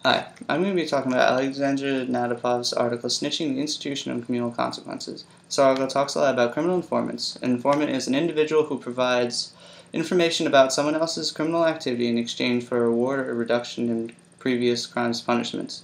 Hi, I'm going to be talking about Alexandra Nadapov's article, Snitching the Institution of Communal Consequences. This article talks a lot about criminal informants. An informant is an individual who provides information about someone else's criminal activity in exchange for a reward or a reduction in previous crimes punishments.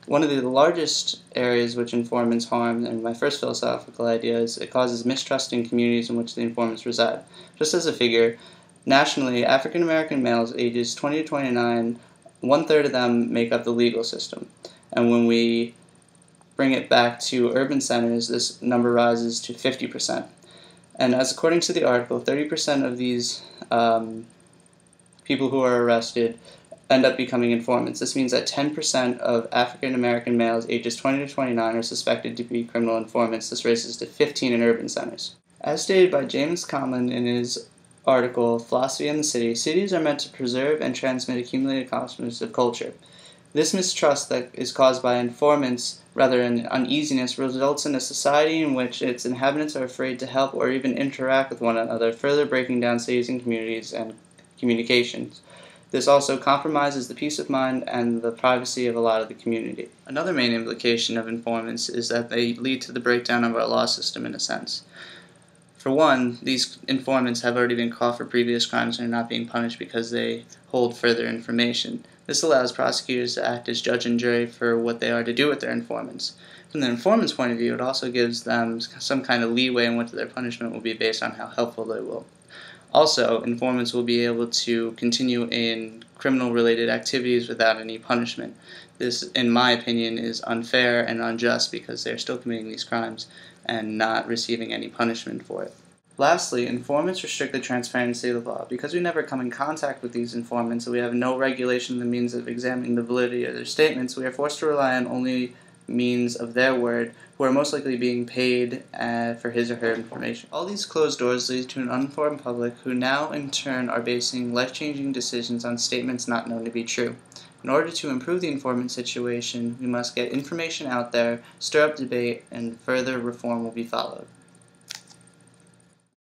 One of the largest areas which informants harm, and my first philosophical idea, is it causes mistrust in communities in which the informants reside. Just as a figure, nationally, African American males ages 20 to 29, one-third of them make up the legal system. And when we bring it back to urban centers, this number rises to 50%. And as according to the article, 30% of these people who are arrested end up becoming informants. This means that 10% of African American males ages 20 to 29 are suspected to be criminal informants. This raises to 15 in urban centers. As stated by James Conlon in his article, Philosophy and the City, cities are meant to preserve and transmit accumulated accomplishments of culture. This mistrust that is caused by informants, rather than uneasiness, results in a society in which its inhabitants are afraid to help or even interact with one another, further breaking down cities and communities and communications. This also compromises the peace of mind and the privacy of a lot of the community. Another main implication of informants is that they lead to the breakdown of our law system in a sense. For one, these informants have already been caught for previous crimes and are not being punished because they hold further information. This allows prosecutors to act as judge and jury for what they are to do with their informants. From the informant's point of view, it also gives them some kind of leeway in what their punishment will be based on how helpful they will. Also, informants will be able to continue in criminal-related activities without any punishment. This, in my opinion, is unfair and unjust because they're still committing these crimes and not receiving any punishment for it. Lastly, informants restrict the transparency of the law. Because we never come in contact with these informants and we have no regulation in the means of examining the validity of their statements, we are forced to rely on only means of their word, who are most likely being paid for his or her information. All these closed doors lead to an uninformed public who now in turn are basing life-changing decisions on statements not known to be true. In order to improve the informant situation, we must get information out there, stir up debate, and further reform will be followed.